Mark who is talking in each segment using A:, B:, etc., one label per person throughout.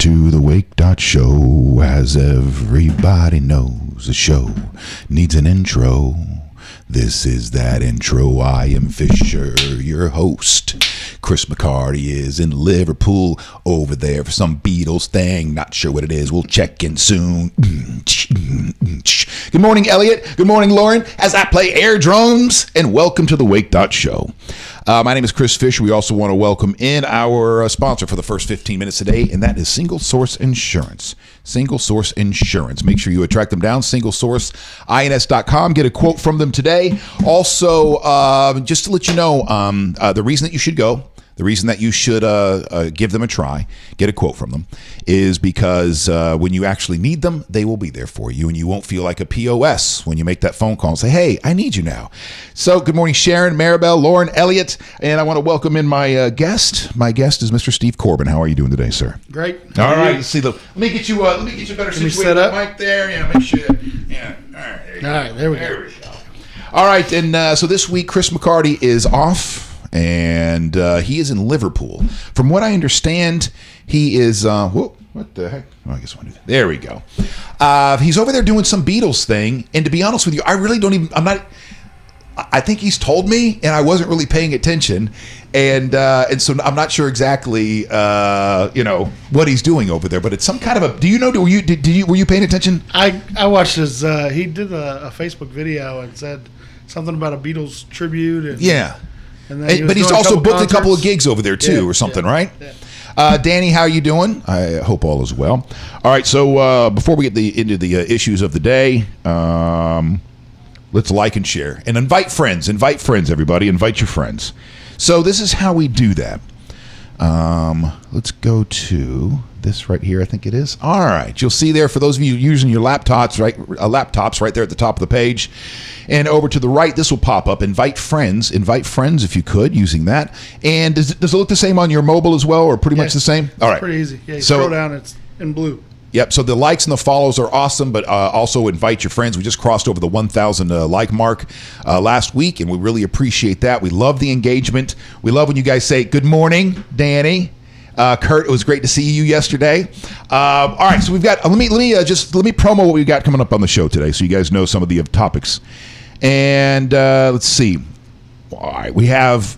A: to the Wake.Show. As everybody knows, the show needs an intro. This is that intro. I am Fisher, your host. Chris McCarty is in Liverpool over there for some Beatles thing. Not sure what it is. We'll check in soon. Good morning, Elliot. Good morning, Lauren, as I play air drums. And welcome to the Wake.Show. My name is Chris Fisher. We also want to welcome in our sponsor for the first 15 minutes today, and that is Single Source Insurance. Single Source Insurance. Make sure you track them down, singlesourceins.com. Get a quote from them today. Also, just to let you know, the reason that you should go, the reason that you should give them a try, get a quote from them, is because when you actually need them, they will be there for you, and you won't feel like a POS when you make that phone call and say, hey, I need you now. So good morning, Sharon, Maribel, Lauren, Elliot, and I want to welcome in my guest. My guest is Mr. Steve Corbin. How are you doing today, sir?
B: Great.
A: All right. Let me get you better situated.
B: Set up?
A: Mic there. Yeah, make sure. Yeah. All right.
B: There we go.
A: All right, and so this week, Chris McCarty is off. And he is in Liverpool. From what I understand, he is. What the heck? Oh, I guess I want to do that. There we go. He's over there doing some Beatles thing. And to be honest with you, I really don't even. I'm not. I think he's told me, and I wasn't really paying attention. And so I'm not sure exactly, what he's doing over there. But it's some kind of a. Do you know? Were you paying attention?
B: I watched his. He did a Facebook video and said something about a Beatles tribute. And,
A: yeah.
B: But
A: he's also booked a couple of gigs over there too, or something, right? Yeah. Danny, how are you doing? I hope all is well. All right, so before we get into the issues of the day, let's like and share and invite friends. Invite friends, everybody. Invite your friends. So this is how we do that. Let's go to this right here. I think it is. All right, you'll see there for those of you using your laptops, right there at the top of the page. And over to the right, this will pop up. Invite friends if you could, using that. And does it look the same on your mobile as well, or pretty much the same? All right.
B: Pretty easy. Yeah, you scroll down, it's in blue.
A: Yep, so the likes and the follows are awesome, but also invite your friends. We just crossed over the 1,000 like mark last week, and we really appreciate that. We love the engagement. We love when you guys say, good morning, Danny. Kurt, it was great to see you yesterday. All right, so we've got. Let me promo what we've got coming up on the show today, so you guys know some of the topics. And let's see. All right, we have.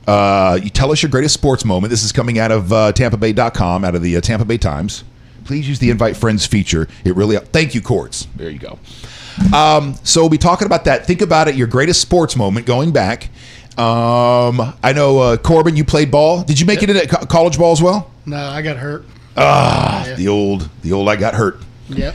A: You tell us your greatest sports moment. This is coming out of TampaBay.com, out of the Tampa Bay Times. Please use the invite friends feature. It really. Thank you, Courts. There you go. So we'll be talking about that. Think about it. Your greatest sports moment going back. I know, Corbin, you played ball. Did you make it into college ball as well?
B: No, I got hurt.
A: The old I got hurt.
B: Yep.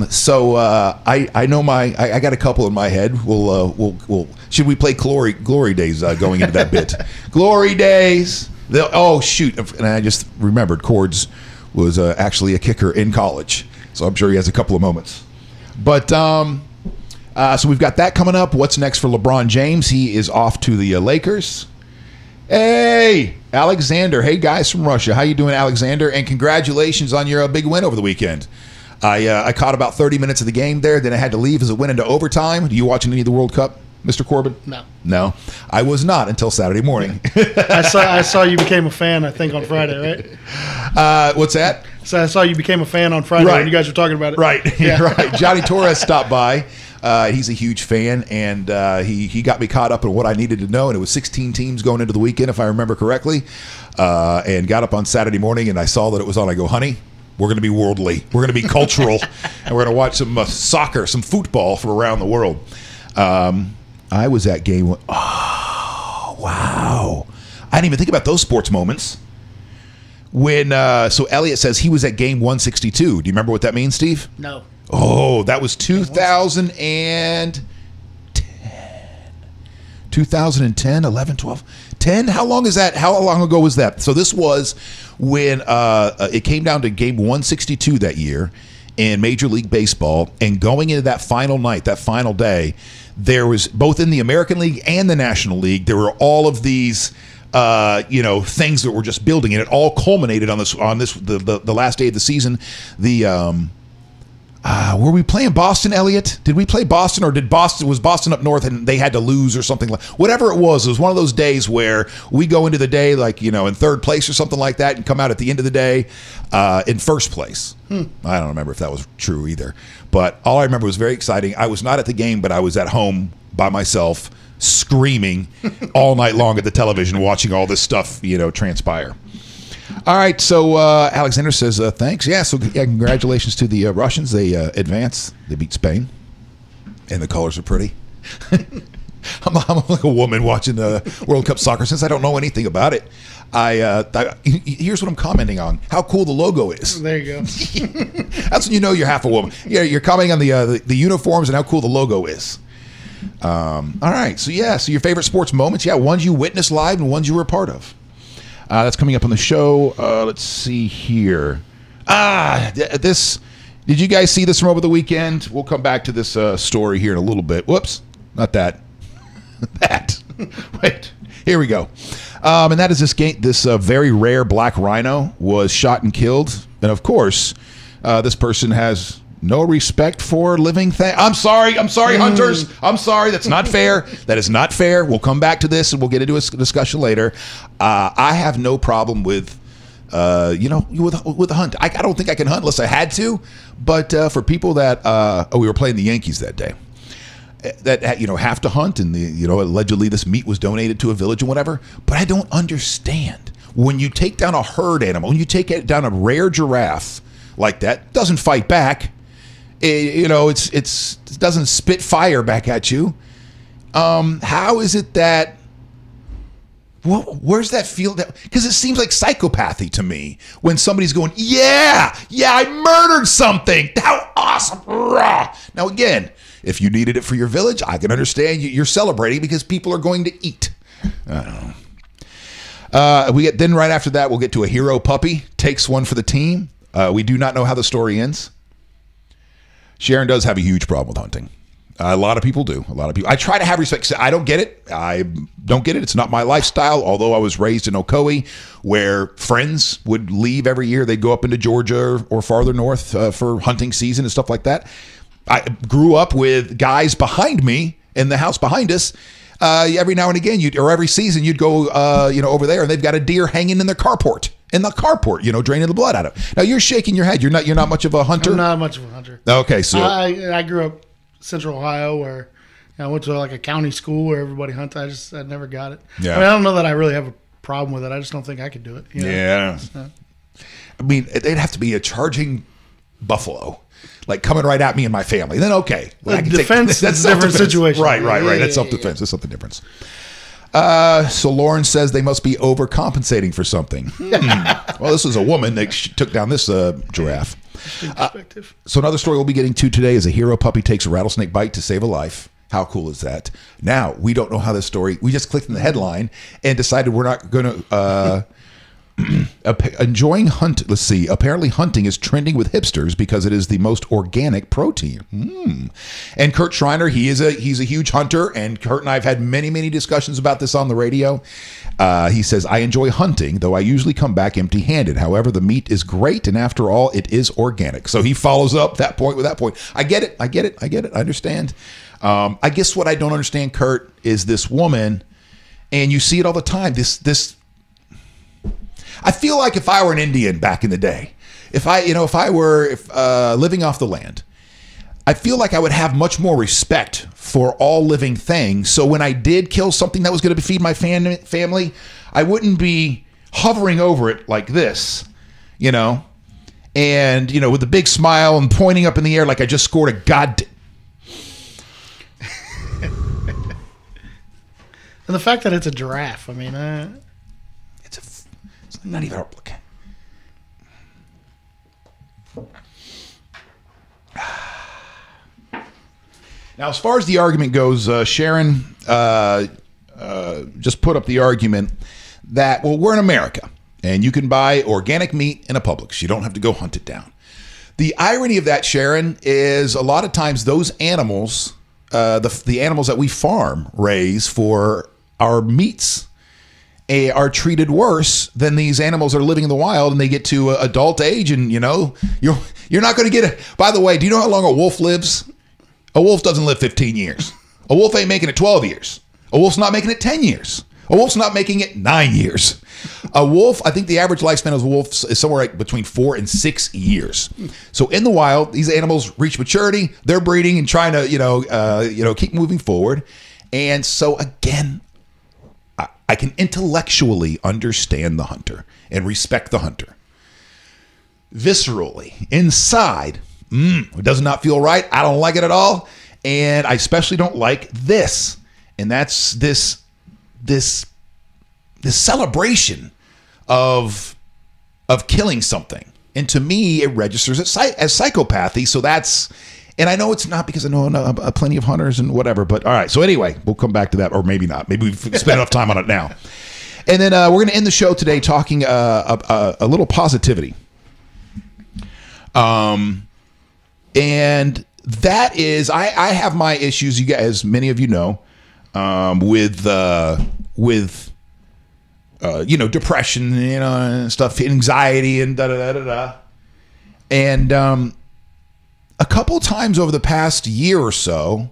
A: So I know I got a couple in my head. We'll should we play glory days going into that bit? Glory days. Oh shoot! And I just remembered Cords was actually a kicker in college, so I'm sure he has a couple of moments. But so we've got that coming up. What's next for LeBron James? He is off to the Lakers. Hey, Alexander. Hey, guys from Russia. How you doing, Alexander? And congratulations on your big win over the weekend. I caught about 30 minutes of the game there. Then I had to leave as it went into overtime. Do you watch any of the World Cup, Mr. Corbin? No. I was not until Saturday morning.
B: I saw you became a fan, I think, on Friday, right?
A: What's that?
B: So I saw you became a fan on Friday when you guys were talking about it.
A: Right. Yeah. Right. Johnny Torres stopped by. He's a huge fan, and he got me caught up in what I needed to know, and it was 16 teams going into the weekend, if I remember correctly, and got up on Saturday morning, and I saw that it was on. I go, honey, we're going to be worldly. We're going to be cultural, and we're going to watch some soccer, some football from around the world. I was at game one. Oh, wow. I didn't even think about those sports moments. When so Elliot says he was at game 162. Do you remember what that means, Steve?
B: No.
A: Oh, that was 2010. 2010, 11, 12, 10? How long is that? How long ago was that? So this was when it came down to game 162 that year in Major League Baseball. And going into that final night, that final day, there was, both in the American League and the National League, there were all of these things that were just building, and it all culminated on the last day of the season. Were we playing Boston, Elliot? Did we play Boston, or was Boston up north and they had to lose or something like whatever it was one of those days where we go into the day like, in third place or something like that and come out at the end of the day in first place. I don't remember if that was true either. But all I remember was very exciting. I was not at the game, but I was at home by myself screaming all night long at the television watching all this stuff, transpire. All right, so Alexander says thanks. Yeah, so congratulations to the Russians. They advance. They beat Spain, and the colors are pretty. I'm like a woman watching World Cup soccer since I don't know anything about it. Here's what I'm commenting on: how cool the logo is.
B: There you go.
A: That's when you know you're half a woman. Yeah, you're commenting on the uniforms and how cool the logo is. All right, so your favorite sports moments, ones you witnessed live and ones you were a part of. That's coming up on the show. Let's see here. Did you guys see this from over the weekend? We'll come back to this story here in a little bit. Whoops, not that. That. Wait, here we go. And that is this very rare black rhino was shot and killed. And of course, this person has no respect for living things. I'm sorry, hunters. I'm sorry. That's not fair. That is not fair. We'll come back to this and we'll get into a discussion later. I have no problem with, with a hunt. I don't think I can hunt unless I had to. But for people that, we were playing the Yankees that day, that have to hunt, and allegedly this meat was donated to a village and whatever. But I don't understand when you take down a herd animal, when you take down a rare giraffe like that, it doesn't fight back. It doesn't spit fire back at you. How is it that? Well, where's that feel? Because it seems like psychopathy to me when somebody's going, yeah, I murdered something. How awesome! Rah. Now again, if you needed it for your village, I can understand you're celebrating because people are going to eat. I don't know. Then right after that, we'll get to a hero puppy takes one for the team. We do not know how the story ends. Sharon does have a huge problem with hunting. A lot of people do. I try to have respect. I don't get it. It's not my lifestyle, although I was raised in Ocoee, where friends would leave every year. They'd go up into Georgia or farther north for hunting season and stuff like that. I grew up with guys behind me in the house behind us. Every now and again, every season, you'd go over there, and they've got a deer hanging in their carport. Draining the blood out of it. Now you're shaking your head. You're not much of a hunter.
B: I'm not much of a hunter.
A: Okay, so
B: I grew up Central Ohio, where I went to like a county school where everybody hunted. I never got it.
A: Yeah.
B: I don't know that I really have a problem with it. I just don't think I could do it.
A: Yeah. So. I mean, it'd have to be a charging buffalo, like coming right at me and my family. Then okay,
B: defense. That's a different situation.
A: Right. That's self-defense. That's something different. So Lauren says they must be overcompensating for something. Well, this is a woman that took down this giraffe. So another story we'll be getting to today is a hero puppy takes a rattlesnake bite to save a life. How cool is that? Now, we don't know how this story, we just clicked in the headline and decided we're not going to, enjoying hunt. Let's see. Apparently hunting is trending with hipsters because it is the most organic protein. And Kurt Schreiner, he's a huge hunter, and Kurt and I have had many discussions about this on the radio. He says, I enjoy hunting, though I usually come back empty-handed. However, the meat is great, and after all, it is organic. So he follows up that point with that point. I get it. I understand. I guess what I don't understand, Kurt, is this woman, and you see it all the time, this I feel like if I were an Indian back in the day, if I were living off the land, I feel like I would have much more respect for all living things. So when I did kill something that was going to feed my family, I wouldn't be hovering over it like this, and with a big smile and pointing up in the air like I just scored a god.
B: And the fact that it's a giraffe, I mean,
A: it's not even okay. Now, as far as the argument goes, Sharon just put up the argument that, well, we're in America, and you can buy organic meat in a Publix. You don't have to go hunt it down. The irony of that, Sharon, is a lot of times those animals, the animals that we farm, raise for our meats. are treated worse than these animals that are living in the wild, and they get to adult age, and you're not going to get it. By the way, do you know how long a wolf lives? A wolf doesn't live 15 years. A wolf ain't making it 12 years. A wolf's not making it 10 years. A wolf's not making it 9 years. A wolf, I think the average lifespan of a wolf is somewhere like between 4 and 6 years. So in the wild, these animals reach maturity, they're breeding and trying to, keep moving forward. And so again, I can intellectually understand the hunter and respect the hunter. Viscerally, inside, it does not feel right. I don't like it at all. And I especially don't like this. And that's this celebration of killing something. And to me, it registers as psychopathy. So that's, and I know it's not, because I know plenty of hunters and whatever. But all right. So anyway, we'll come back to that, or maybe not. Maybe we've spent enough time on it now. And then we're going to end the show today talking a little positivity. And that is, I have my issues, you guys, many of you know, with depression, and stuff, anxiety, and da-da-da-da-da. And a couple times over the past year or so,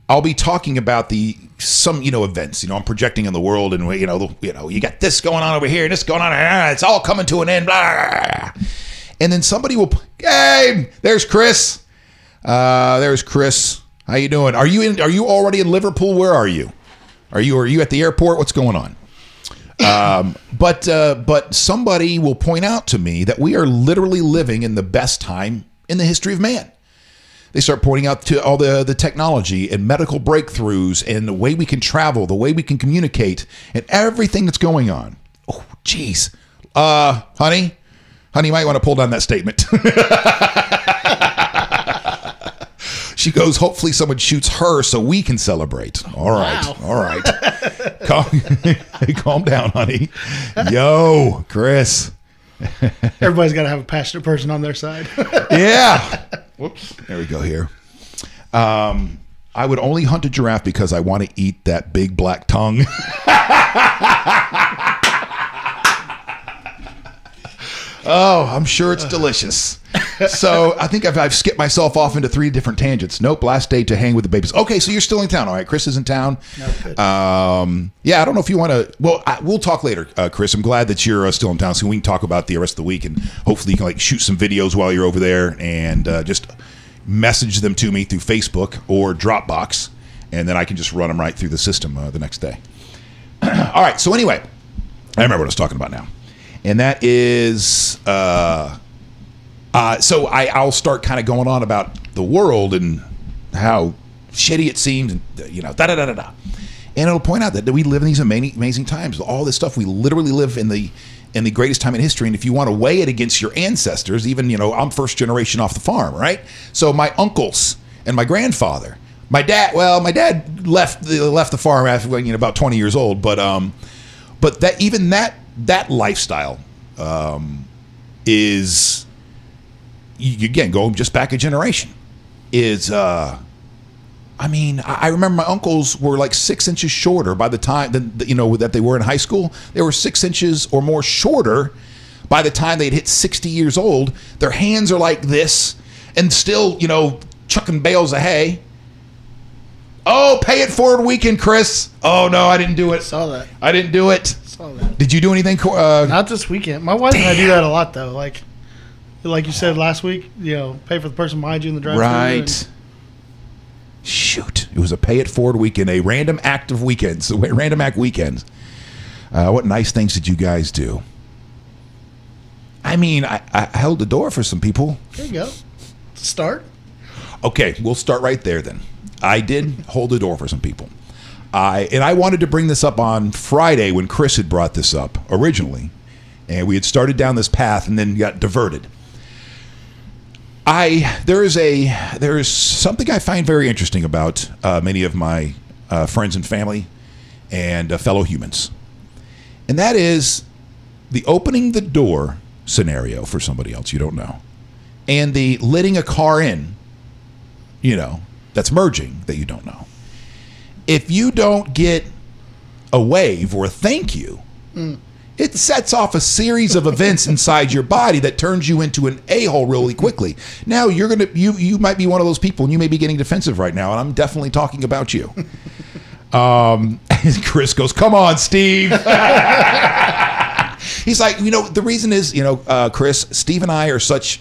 A: I'll be talking about some events. I'm projecting in the world, and you got this going on over here, and this going on here. It's all coming to an end. Blah, blah, blah. And then somebody will, hey, there's Chris. There's Chris. How you doing? Are you already in Liverpool? Where are you? Are you at the airport? What's going on? But somebody will point out to me that we are literally living in the best time in the history of man. They start pointing out to all the technology and medical breakthroughs and the way we can travel, the way we can communicate, and everything that's going on. Oh, geez. Honey, you might want to pull down that statement. She goes, hopefully someone shoots her so we can celebrate. All right. Wow. All right. Calm down, honey. Yo, Chris.
B: Everybody's got to have a passionate person on their side.
A: Yeah. Whoops. There we go here. I would only hunt a giraffe because I want to eat that big black tongue. Oh, I'm sure it's delicious. So I think I've skipped myself off into 3 different tangents. Nope, last day to hang with the babies. Okay, so you're still in town. All right, Chris is in town.
B: No, good.
A: Yeah, I don't know if you want to. Well, we'll talk later, Chris. I'm glad that you're still in town, so we can talk about the rest of the week, and hopefully you can shoot some videos while you're over there, and just message them to me through Facebook or Dropbox, and then I can just run them right through the system the next day. All right. So anyway, I remember what I was talking about now. And that is, so I'll start kind of going on about the world and how shitty it seems, and da-da-da-da-da. And it'll point out that we live in these amazing times. All this stuff, we literally live in the greatest time in history. And if you want to weigh it against your ancestors, even, I'm first generation off the farm, right? So my uncles and my grandfather, my dad left the farm after about 20 years old, but that lifestyle is, again, going just back a generation, is, I remember my uncles were like 6 inches shorter by the time that they were in high school. They were 6 inches or more shorter by the time they'd hit 60 years old. Their hands are like this and still, chucking bales of hay. Oh, pay it forward weekend, Chris. Oh, no, I didn't do it.
B: Saw that.
A: I didn't do it.
B: Saw that.
A: Did you do anything?
B: Not this weekend. My wife and I do that a lot, though. Like you said last week, pay for the person behind you in the drive-thru.
A: Right. Shoot. It was a pay it forward weekend, a random act of weekends, random act weekends. What nice things did you guys do? I held the door for some people.
B: There you go. Start.
A: Okay, we'll start right there then. I did hold the door for some people. I wanted to bring this up on Friday when Chris had brought this up originally, and we had started down this path and then got diverted. There is something I find very interesting about many of my friends and family and fellow humans, and that is the opening the door scenario for somebody else you don't know, and the letting a car in, that's merging that you don't know. If you don't get a wave or a thank you, it sets off a series of events inside your body that turns you into an a-hole really quickly. Now you might be one of those people, and you may be getting defensive right now, and I'm definitely talking about you. Chris goes, "Come on, Steve." He's like, the reason is, Chris, Steve and I are such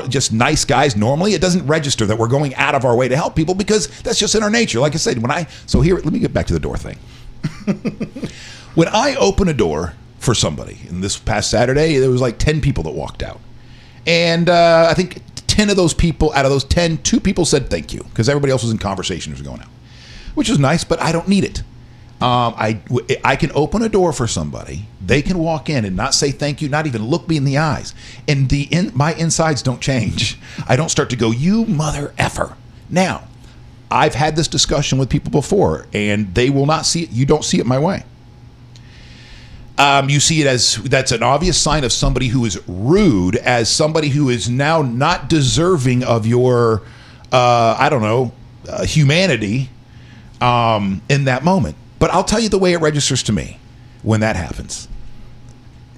A: just nice guys. Normally, it doesn't register that we're going out of our way to help people because that's just in our nature. Like I said, let me get back to the door thing. When I open a door for somebody, and this past Saturday, there was like 10 people that walked out. And I think 10 of those people, out of those 10, 2 people said thank you because everybody else was in conversation was going out, which was nice, but I don't need it. I can open a door for somebody. They can walk in and not say thank you, not even look me in the eyes. And my insides don't change. I don't start to go, "You mother effer." Now, I've had this discussion with people before, and they will not see it. You don't see it my way. You see it as that's an obvious sign of somebody who is rude, as somebody who is now not deserving of your, humanity in that moment. But I'll tell you the way it registers to me when that happens.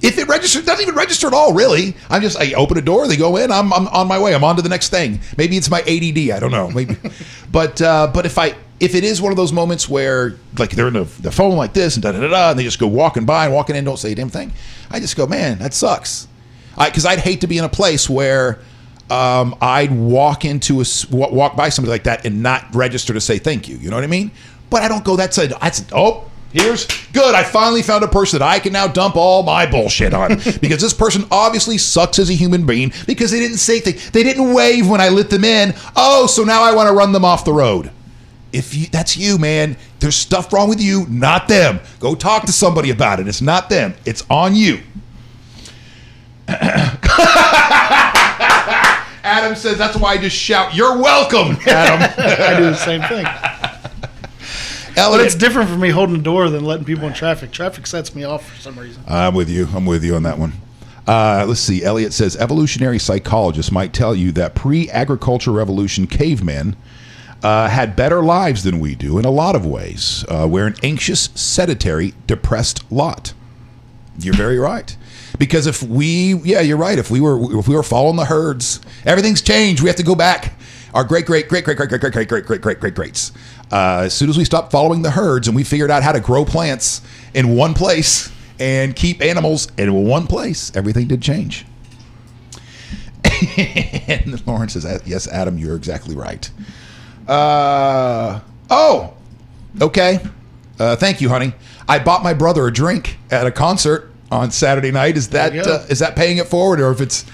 A: If it registers, it doesn't even register at all, really. I open a door, they go in, I'm on my way, I'm on to the next thing. Maybe it's my ADD, I don't know. Maybe, but if it is one of those moments where like they're in the phone like this and da da da da, and they just go walking by and walking in, don't say a damn thing, I just go, man, that sucks. Because I'd hate to be in a place where I'd walk by somebody like that and not register to say thank you. You know what I mean? But I don't go that side. Here's good. I finally found a person that I can now dump all my bullshit on because this person obviously sucks as a human being because they didn't say things. They didn't wave when I let them in. Oh, so now I want to run them off the road. That's you, man. There's stuff wrong with you, not them. Go talk to somebody about it. It's not them. It's on you. Adam says that's why I just shout, "You're welcome, Adam."
B: I do the same thing.
A: Elliot,
B: but it's different for me holding the door than letting people in traffic. Traffic sets me off for some reason.
A: I'm with you on that one. Let's see. Elliot says evolutionary psychologists might tell you that pre-agriculture revolution cavemen had better lives than we do in a lot of ways. We're an anxious, sedentary, depressed lot. You're very right. Because you're right. If we were following the herds, everything's changed. We have to go back. Our greats. As soon as we stopped following the herds and we figured out how to grow plants in one place and keep animals in one place, everything did change. And Lauren says, "Yes, Adam, you're exactly right." Okay. Thank you, honey. I bought my brother a drink at a concert on Saturday night. Is that paying it forward, or if it's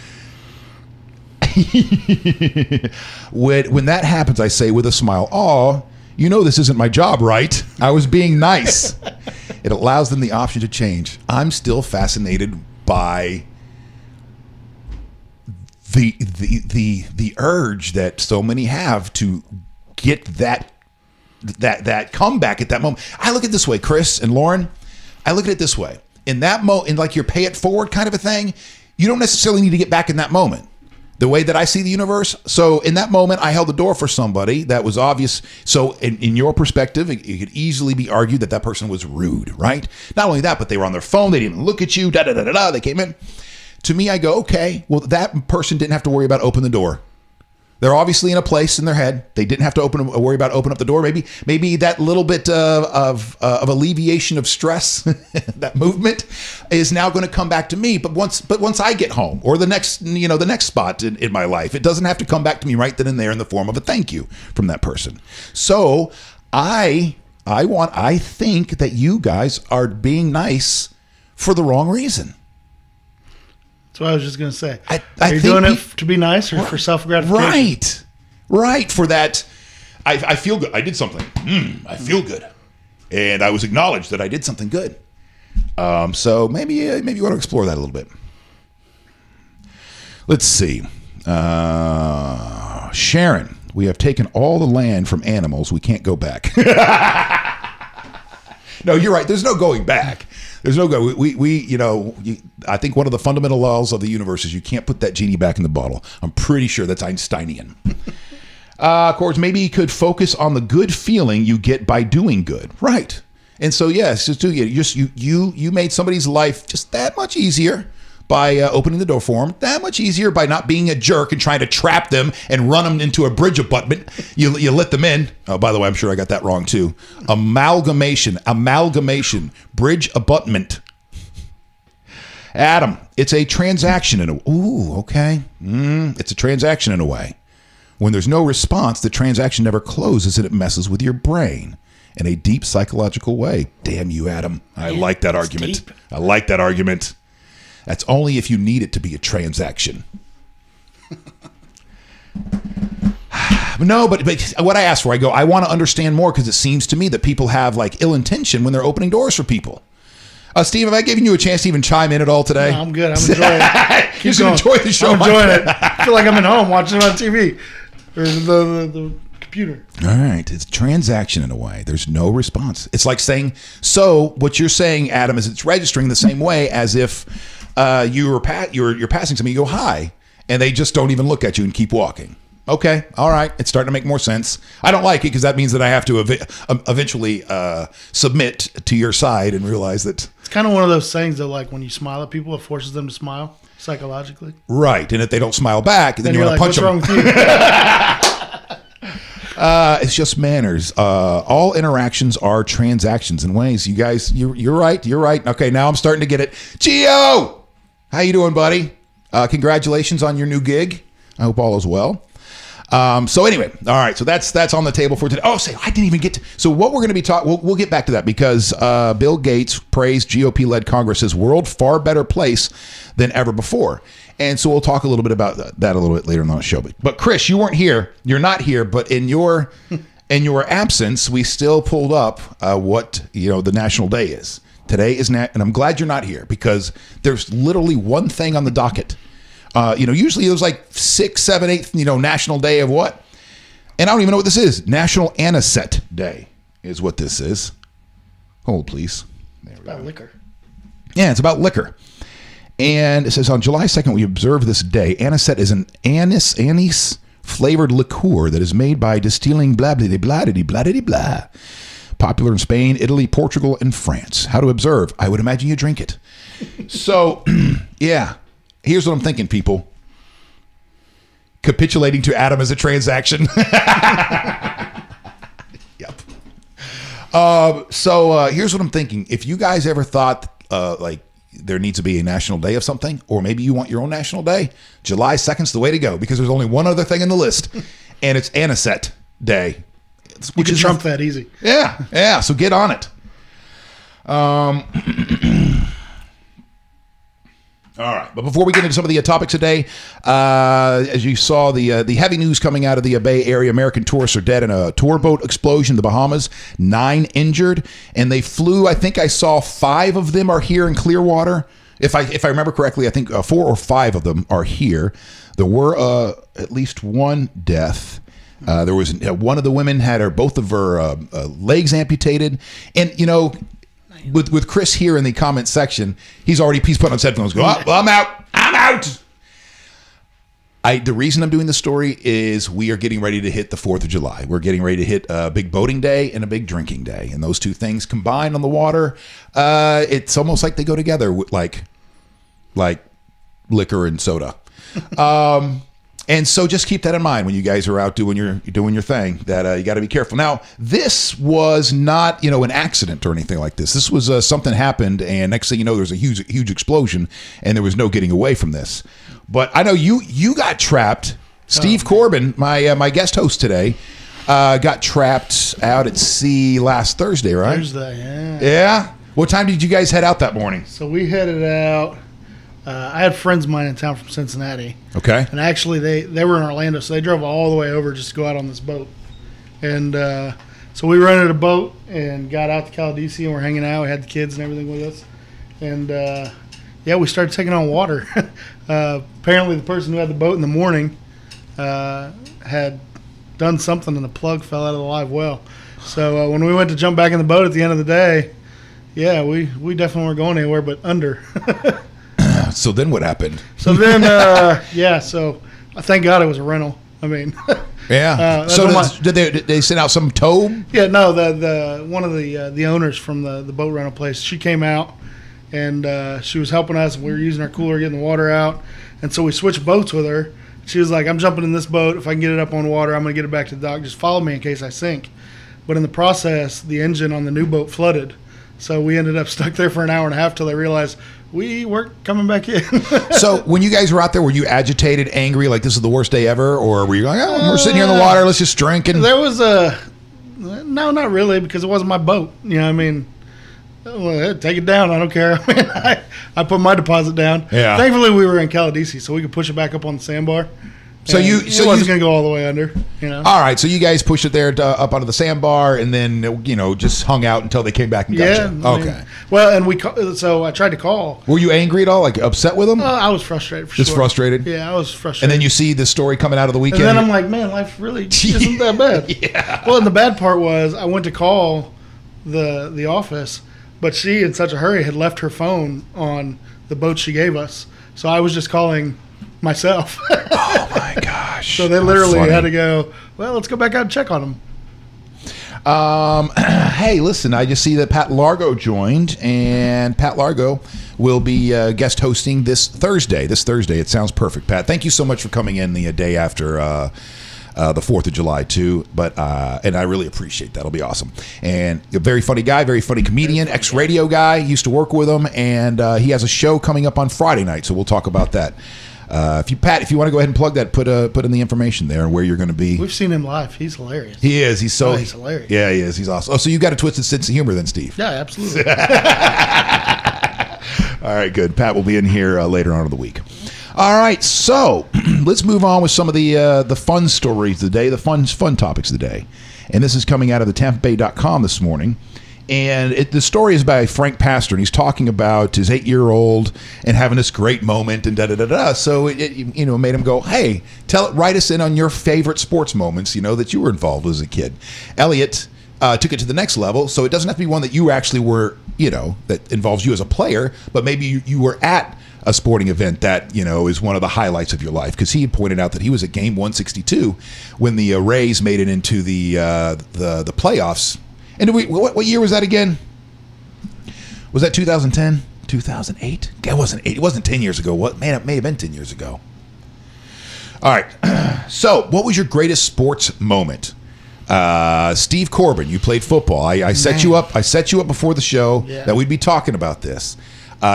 A: when that happens, I say with a smile, "Oh, this isn't my job, right? I was being nice." It allows them the option to change. I'm still fascinated by the urge that so many have to get that comeback at that moment. I look at it this way, Chris and Lauren. I look at it this way. In that in like your pay it forward kind of a thing, you don't necessarily need to get back in that moment. The way that I see the universe. So in that moment, I held the door for somebody that was obvious. So in your perspective, it could easily be argued that person was rude, right? Not only that, but they were on their phone. They didn't look at you. They came in. To me, I go, okay, well, that person didn't have to worry about opening the door. They're obviously in a place in their head. They didn't have to worry about opening up the door. Maybe that little bit of alleviation of stress, that movement, is now going to come back to me. But once I get home, or the next spot in my life, it doesn't have to come back to me right then and there in the form of a thank you from that person. So I think that you guys are being nice for the wrong reason.
B: That's what I was just going to say.
A: Are you
B: doing it to be nice or for self-gratification?
A: Right. For that, I feel good. I did something. I feel good. And I was acknowledged that I did something good. So maybe you want to explore that a little bit. Let's see. Sharon, we have taken all the land from animals. We can't go back. No, you're right. There's no going back. There's no go. I think one of the fundamental laws of the universe is you can't put that genie back in the bottle. I'm pretty sure that's Einsteinian. Of course, maybe you could focus on the good feeling you get by doing good. Right. And so, yes, you made somebody's life just that much easier by opening the door for them, that much easier by not being a jerk and trying to trap them and run them into a bridge abutment. You let them in. Oh, by the way, I'm sure I got that wrong too. Amalgamation, bridge abutment. Adam, it's a transaction in a... Ooh, okay. It's a transaction in a way. When there's no response, the transaction never closes and it messes with your brain in a deep psychological way. Damn you, Adam. I like that argument.
B: Deep.
A: I like that argument. That's only if you need it to be a transaction. No, but what I asked for, I want to understand more because it seems to me that people have like ill intention when they're opening doors for people. Steve, have I given you a chance to even chime in at all today?
B: No, I'm good. I'm enjoying it.
A: You should enjoy the show.
B: I'm enjoying it. I feel like I'm at home watching it on TV or the computer.
A: All right. It's a transaction in a way. There's no response. It's like saying, so what you're saying, Adam, is it's registering the same way as if you're passing somebody, you go, hi, and they just don't even look at you and keep walking. Okay. All right. It's starting to make more sense. I don't like it because that means that I have to eventually submit to your side and realize that.
B: It's kind of one of those things that, like, when you smile at people, it forces them to smile psychologically.
A: Right. And if they don't smile back, then you want to punch them.
B: What's wrong with you?
A: It's just manners. All interactions are transactions in ways. You guys, you're right. You're right. Okay. Now I'm starting to get it. Gio, how you doing, buddy? Congratulations on your new gig. I hope all is well. So anyway, all right. So that's on the table for today. Oh, I didn't even get to. So what we're going to be talking, we'll get back to that because Bill Gates praised GOP-led Congress's world far better place than ever before. And so we'll talk a little bit about that a little bit later on the show. But Chris, you weren't here. You're not here. But in your absence, we still pulled up what the National Day is. Today is and I'm glad you're not here because there's literally one thing on the docket. Usually there's like 6, 7, 8, National Day of what? And I don't even know what this is. National Anisette Day is what this is. Hold, please.
B: It's about liquor.
A: Yeah, it's about liquor. And it says on July 2nd, we observe this day. Anisette is an anise flavored liqueur that is made by distilling blah, blah, blah, blah, blah, blah, blah. Popular in Spain, Italy, Portugal, and France. How to observe? I would imagine you drink it. So, yeah. Here's what I'm thinking, people. Capitulating to Adam as a transaction. Yep. So here's what I'm thinking. If you guys ever thought like there needs to be a national day of something, or maybe you want your own national day, July 2nd's the way to go because there's only one other thing in the list, and it's Anisette Day.
B: You can trump that easy.
A: Yeah. So get on it. All right, but before we get into some of the topics today, as you saw, the heavy news coming out of the Bay Area, American tourists are dead in a tour boat explosion in the Bahamas, 9 injured, and they flew, I think I saw 5 of them are here in Clearwater. If I remember correctly, I think 4 or 5 of them are here. There were at least one death. There was one of the women had both of her legs amputated, and with Chris here in the comment section, he's putting on his headphones. Go, oh, well, I'm out. The reason I'm doing this story is we are getting ready to hit the 4th of July. We're getting ready to hit a big boating day and a big drinking day, and those two things combined on the water, it's almost like they go together, like liquor and soda. And so just keep that in mind when you guys are out doing your thing, that you got to be careful. Now, this was not, an accident or anything like this. This was something happened, and next thing you know, there's a huge explosion, and there was no getting away from this. But I know you got trapped. Steve Corbin, my guest host today, got trapped out at sea last Thursday, right?
B: Thursday, yeah.
A: Yeah? What time did you guys head out that morning?
B: So we headed out. I had friends of mine in town from Cincinnati.
A: Okay.
B: And actually, they were in Orlando, so they drove all the way over just to go out on this boat. And so we rented a boat and got out to Calabasas, and we're hanging out. We had the kids and everything with us. And, we started taking on water. Apparently, the person who had the boat in the morning had done something, and the plug fell out of the live well. So when we went to jump back in the boat at the end of the day, we definitely weren't going anywhere but under.
A: So then what happened?
B: So then, so thank God it was a rental. I mean,
A: Yeah.
B: That's
A: So
B: one of
A: did they send out some tow?
B: Yeah, no, the one of the owners from the boat rental place, she came out and she was helping us. We were using our cooler, getting the water out, and so we switched boats with her. She was like, "I'm jumping in this boat. If I can get it up on water, I'm going to get it back to the dock. Just follow me in case I sink." But in the process, the engine on the new boat flooded, so we ended up stuck there for an hour and a half till they realized we weren't coming back in.
A: So when you guys were out there, were you agitated, angry, like this is the worst day ever, or were you like, "Oh, we're sitting here in the water, let's just drink"? And
B: there was no, not really, because it wasn't my boat. You know, I mean, well, take it down. I don't care. I mean, I put my deposit down.
A: Yeah.
B: Thankfully, we were in Caladesi, so we could push it back up on the sandbar.
A: So
B: it wasn't
A: you
B: going to go all the way under. You know.
A: all right, so you guys pushed it there up onto the sandbar, and then just hung out until they came back and got
B: Yeah.
A: you.
B: I mean,
A: Okay.
B: well, and so I tried to call.
A: Were you angry at all? Like upset with them?
B: I was frustrated. For
A: Just
B: sure.
A: frustrated.
B: Yeah, I was frustrated.
A: And then you see this story coming out of the
B: And
A: weekend.
B: then I'm like, man, life really isn't that bad.
A: Yeah.
B: Well, and the bad part was I went to call the office, but she, in such a hurry, had left her phone on the boat she gave us. So I was just calling myself.
A: Oh my gosh!
B: So they literally had to go, well, let's go back out and check on them.
A: Hey, listen, I just see that Pat Largo joined, and Pat Largo will be guest hosting this Thursday. It sounds perfect, Pat. Thank you so much for coming in the day after the 4th of July, too. And I really appreciate that. It'll be awesome. And a very funny guy, very funny comedian, ex-radio guy. Used to work with him, and he has a show coming up on Friday night, so we'll talk about that. If you want to go ahead and plug that, put in the information there and where you're going to be.
B: We've seen him live. He's hilarious.
A: He is. He's
B: hilarious.
A: Yeah, he is. He's awesome. Oh, so you got a twisted sense of humor then, Steve?
B: Yeah, absolutely.
A: All right, good. Pat will be in here later on in the week. All right, so let's move on with some of the fun stories of the day, the fun topics of the day. And this is coming out of the TampaBay.com this morning. And the story is by Frank Pastor, and he's talking about his 8-year-old and having this great moment and da-da-da-da. So it made him go, hey, write us in on your favorite sports moments, that you were involved with as a kid. Elliot took it to the next level, so it doesn't have to be one that you actually were, that involves you as a player, but maybe you were at a sporting event that, is one of the highlights of your life. Because he had pointed out that he was at game 162 when the Rays made it into the playoffs. And what year was that again? Was that 2010? 2008? It wasn't 8. It wasn't 10 years ago. What? Man, it may have been 10 years ago. All right. So, what was your greatest sports moment? Steve Corbin, you played football. I set you up. I set you up before the show that we'd be talking about this.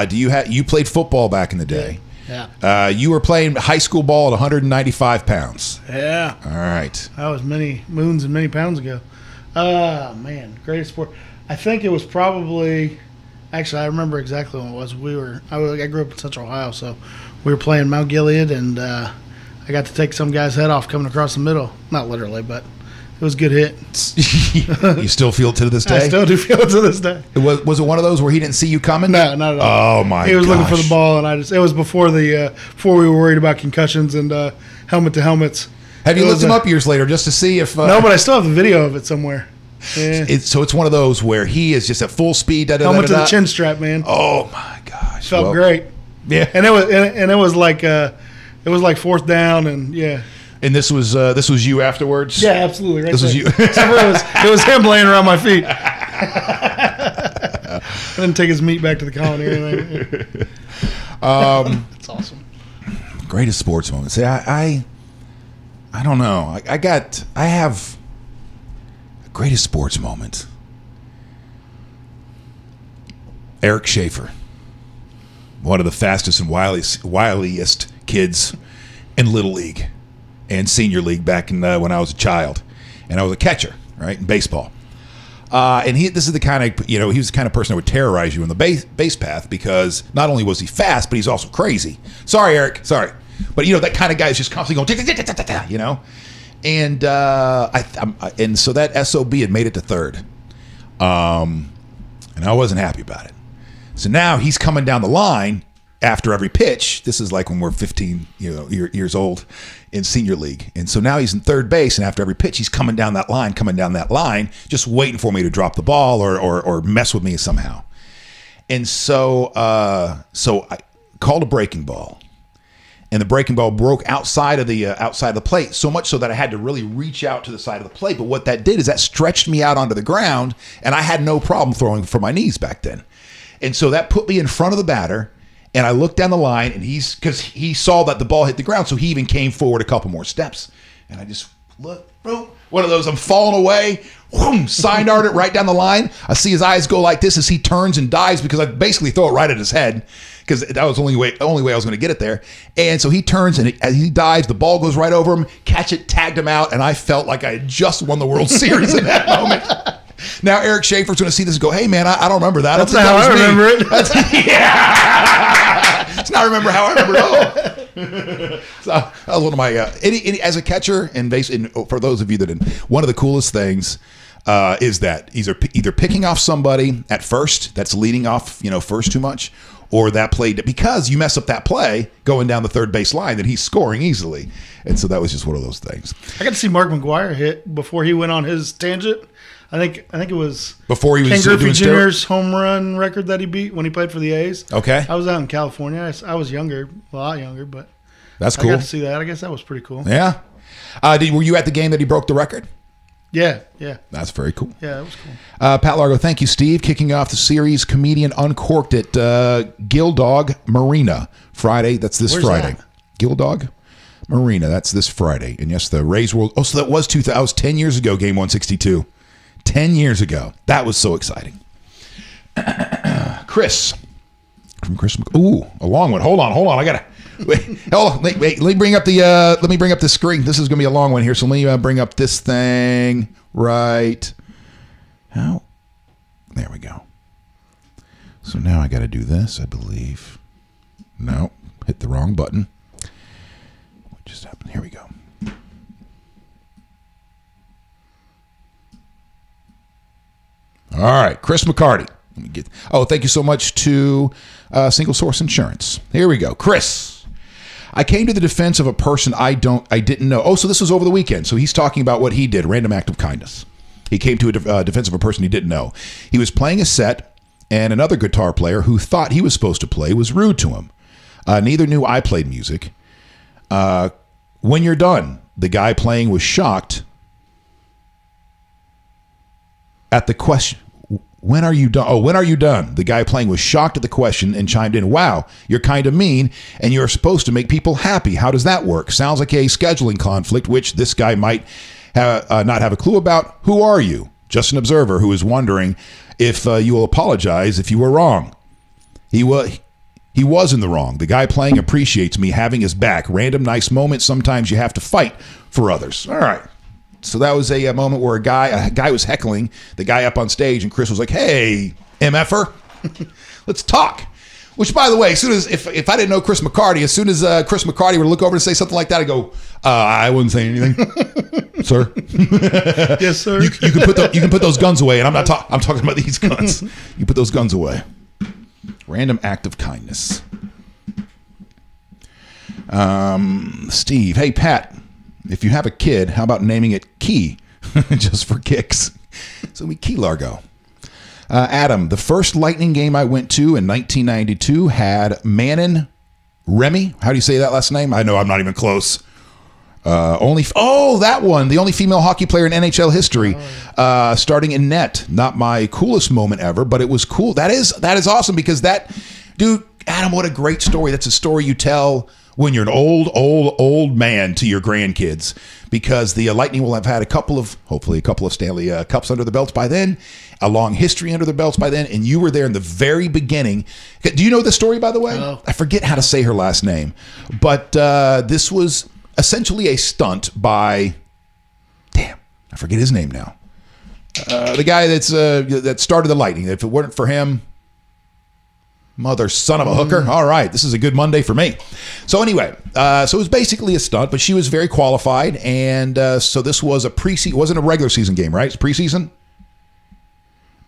A: You played football back in the day?
B: Yeah.
A: You were playing high school ball at 195 pounds.
B: Yeah.
A: All right.
B: That was many moons and many pounds ago. Man, greatest sport. I think it was probably. Actually, I remember exactly when it was. I grew up in Central Ohio, so we were playing Mount Gilead, and I got to take some guy's head off coming across the middle. Not literally, but it was a good hit.
A: You still feel it to this day?
B: I still do feel it to this day.
A: Was it one of those where he didn't see you coming?
B: No, not at all.
A: Oh my!
B: He was looking for the ball, and it was before before we were worried about concussions and helmet to helmets.
A: Have you looked him up years later just to see if?
B: No, but I still have the video of it somewhere. Yeah.
A: So it's one of those where he is just at full speed.
B: Helmet to the chin strap, man.
A: Oh my gosh!
B: Felt great.
A: Yeah,
B: and it was like fourth down, and yeah.
A: And this was you afterwards.
B: Yeah, absolutely. Right
A: this was you.
B: Except for it was him laying around my feet. I didn't take his meat back to the colony or anything. That's awesome.
A: Greatest sports moment. See, I don't know. I have a greatest sports moment. Eric Schaefer, one of the fastest and wiliest kids in Little League and Senior League back in when I was a child, and I was a catcher, right, in baseball. And this is the kind of, he was the kind of person that would terrorize you on the base path because not only was he fast, but he's also crazy. Sorry, Eric. Sorry. But, that kind of guy is just constantly going, And and so that SOB had made it to third. And I wasn't happy about it. So now he's coming down the line after every pitch. This is like when we're 15 years old in Senior League. And so now he's in third base, and after every pitch, he's coming down that line, just waiting for me to drop the ball or mess with me somehow. And so I called a breaking ball. and the breaking ball broke outside of the plate, so much so that I had to really reach out to the side of the plate. But what that did is that stretched me out onto the ground, and I had no problem throwing from my knees back then. And so that put me in front of the batter, and I looked down the line, and because he saw that the ball hit the ground, so he even came forward a couple more steps. And I just looked, boom, one of those, I'm falling away, whoom, sign darted right down the line. I see his eyes go like this as he turns and dives, because I basically throw it right at his head, because that was the only way I was going to get it there. And so he turns, and as he dives, the ball goes right over him, catch it, tagged him out, and I felt like I had just won the World Series in that moment. Now Eric Schaefer's going to see this and go, hey, man, I don't remember that.
B: That's how I remember it.
A: Yeah. It's not remember how I remember it all. So that was one of my, as a catcher, and for those of you that didn't, one of the coolest things is that either picking off somebody at first that's leading off, first too much, or that play, because you mess up that play going down the third base line, that he's scoring easily. And so that was just one of those things.
B: I got to see Mark McGwire hit before he went on his tangent. I think it was
A: before he was
B: Ken Griffey
A: doing
B: Jr.'s home run record that he beat when he played for the A's.
A: Okay.
B: I was out in California. I was younger, a lot younger, but
A: that's cool.
B: I got to see that. I guess that was pretty cool.
A: Yeah. Were you at the game that he broke the record?
B: Yeah.
A: That's very cool.
B: Yeah, that was cool.
A: Pat Largo, thank you, Steve. Kicking off the series, comedian Uncorked at Gildog Marina Friday. That's this Friday.
B: That?
A: Gildog Marina. That's this Friday. And yes, the Rays World. Oh, so that was 10 years ago, game 162. 10 years ago. That was so exciting. Chris. From Chris. Ooh, a long one. Hold on. I gotta. Wait, hold on. Wait. Let me bring up the screen. This is gonna be a long one here. So let me bring up this thing right. How? There we go. So now I got to do this, I believe. No, hit the wrong button. What just happened? Here we go. All right, Chris McCarty. Thank you so much to Single Source Insurance. Here we go, Chris. I came to the defense of a person I didn't know. Oh, so this was over the weekend. So he's talking about what he did, random act of kindness. He came to a defense of a person he didn't know. He was playing a set, and another guitar player who thought he was supposed to play was rude to him. Neither knew I played music. When you're done, the guy playing was shocked at the question. When are you done? Oh, when are you done? The guy playing was shocked at the question and chimed in, wow, you're kind of mean, and you're supposed to make people happy. How does that work? Sounds like a scheduling conflict, which this guy might not have a clue about. Who are you? Just an observer who is wondering if you will apologize if you were wrong. He was in the wrong. The guy playing appreciates me having his back. Random nice moments. Sometimes you have to fight for others. All right. So that was a moment where a guy was heckling the guy up on stage, and Chris was like, hey, MFer, let's talk. Which, by the way, as soon as if I didn't know Chris McCarty, as soon as Chris McCarty would look over and say something like that, I'd go, I wouldn't say anything, sir.
B: Yes, sir.
A: You can put those guns away, and I'm talking about these guns. You put those guns away. Random act of kindness. Steve, hey Pat. If you have a kid, how about naming it Key, just for kicks? So we Key Largo. Adam, the first Lightning game I went to in 1992 had Manon Remy. How do you say that last name? I know I'm not even close. That one, the only female hockey player in NHL history, starting in net. Not my coolest moment ever, but it was cool. That is awesome because dude, Adam, what a great story. That's a story you tell when you're an old man to your grandkids, because the Lightning will have had hopefully a couple of Stanley Cups under the belts by then, a long history under their belts by then, and you were there in the very beginning. Do you know the story, by the way?
B: No.
A: I forget how to say her last name, but this was essentially a stunt by, I forget his name now. The guy that started the Lightning. If it weren't for him, mother son of a hooker. All right, this is a good Monday for me. So anyway, so it was basically a stunt, but she was very qualified, and so this was it wasn't a regular season game, right? It's preseason.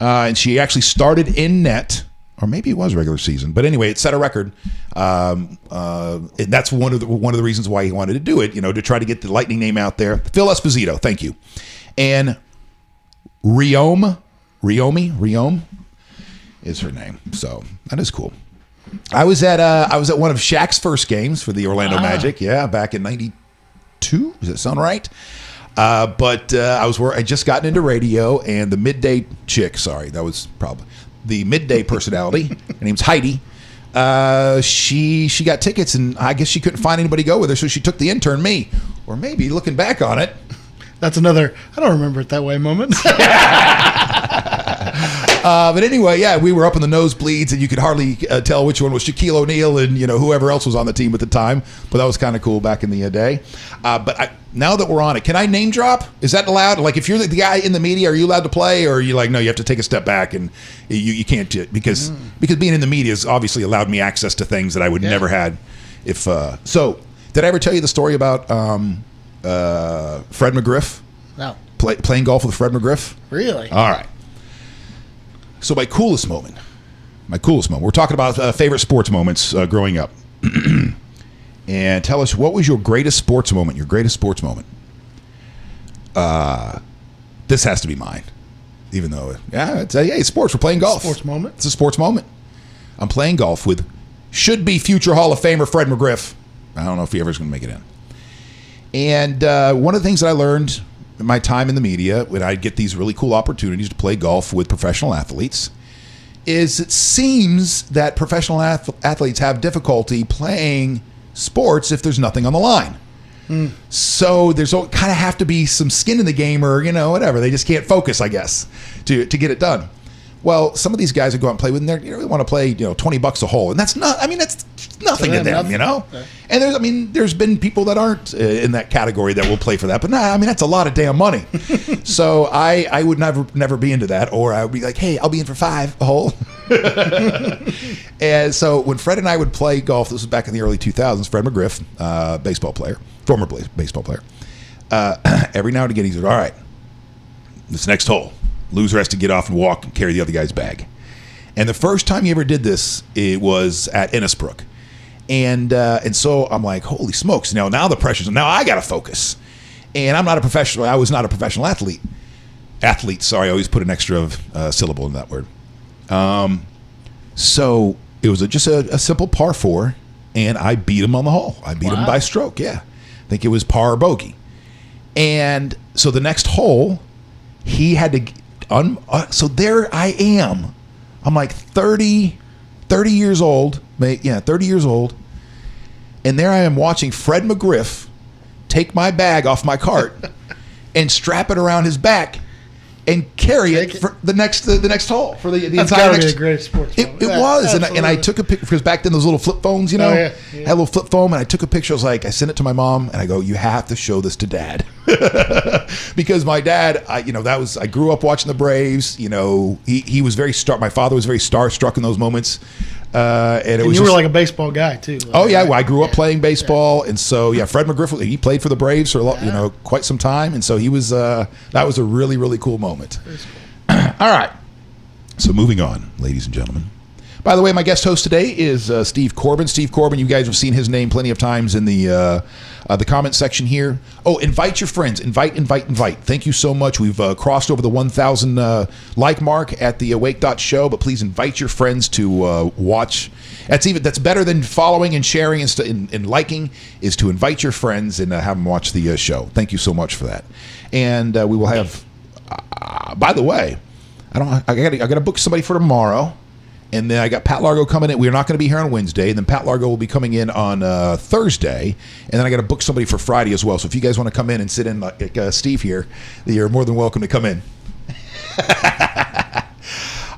A: And she actually started in net, or maybe it was regular season, but anyway, it set a record. And that's one of the reasons why he wanted to do it, to try to get the Lightning name out there. Phil Esposito, thank you. And Riome is her name. So that is cool. I was at one of Shaq's first games for the Orlando Magic. Yeah, back in '92. Does that sound right? But I just gotten into radio, and the midday chick. Sorry, that was probably the midday personality. Her name's Heidi. She got tickets, and I guess she couldn't find anybody to go with her, so she took the intern, me. Or maybe looking back on it,
B: that's another I don't remember it that way moment.
A: But anyway, yeah, we were up in the nosebleeds, and you could hardly tell which one was Shaquille O'Neal and whoever else was on the team at the time. But that was kind of cool back in the day. But now that we're on it, can I name drop? Is that allowed? Like, if you're the guy in the media, are you allowed to play, or are you like, no, you have to take a step back and you can't do it because being in the media has obviously allowed me access to things that I would never had if. So, did I ever tell you the story about Fred McGriff?
B: No.
A: Playing golf with Fred McGriff?
B: Really?
A: All right. So my coolest moment. We're talking about favorite sports moments growing up. And tell us, what was your greatest sports moment? This has to be mine. Even though, it's sports. We're playing golf.
B: Sports moment.
A: It's a sports moment. I'm playing golf with should-be future Hall of Famer Fred McGriff. I don't know if he ever's going to make it in. And one of the things that I learned in my time in the media, when I'd get these really cool opportunities to play golf with professional athletes, is it seems that professional athletes have difficulty playing sports if there's nothing on the line. So there's kind of have to be some skin in the game, or whatever. They just can't focus, I guess, to get it done. Well, some of these guys that go out and play with, and they want to play, $20 a hole, and that's nothing to them, Okay. And there's been people that aren't in that category that will play for that, but that's a lot of damn money. So I would never be into that, or I would be like, hey, I'll be in for $5 a hole. And so when Fred and I would play golf, this was back in the early 2000s. Fred McGriff, former baseball player. Every now and again, he said, all right, this next hole, loser has to get off and walk and carry the other guy's bag. And the first time he ever did this, it was at Innisbrook. And so I'm like, holy smokes. Now the pressure's on. Now I got to focus. And I was not a professional athlete. Sorry, I always put an extra syllable in that word. So it was just a simple par 4, and I beat him on the hole. I beat him by stroke, yeah. I think it was par or bogey. And so the next hole, he had to... so there I am. I'm like 30 years old. 30 years old. And there I am watching Fred McGriff take my bag off my cart and strap it around his back and carry it for the next hole for the
B: That's
A: entire
B: gotta
A: next.
B: be a great sports.
A: It was, and I took a picture because back then those little flip phones, had a little flip phone, and I took a picture. I sent it to my mom, and I go, "You have to show this to Dad," because my dad, I grew up watching the Braves. He was my father was very starstruck in those moments. And
B: you were like a baseball guy too.
A: I grew up playing baseball, and so Fred McGriff, he played for the Braves for quite some time, and so he was that was a really, really cool moment.
B: Cool.
A: All right, so moving on, ladies and gentlemen. By the way, my guest host today is Steve Corbin. Steve Corbin, you guys have seen his name plenty of times in the comment section here. Oh, invite your friends. Invite. Thank you so much. We've crossed over the 1,000 like mark at the Wake.Show, but please invite your friends to watch. That's better than following and sharing and liking, is to invite your friends and have them watch the show. Thank you so much for that. And we will have, by the way, I got to book somebody for tomorrow. And then I got Pat Largo coming in. We're not going to be here on Wednesday. And then Pat Largo will be coming in on Thursday. And then I got to book somebody for Friday as well. So if you guys want to come in and sit in like Steve here, you're more than welcome to come in.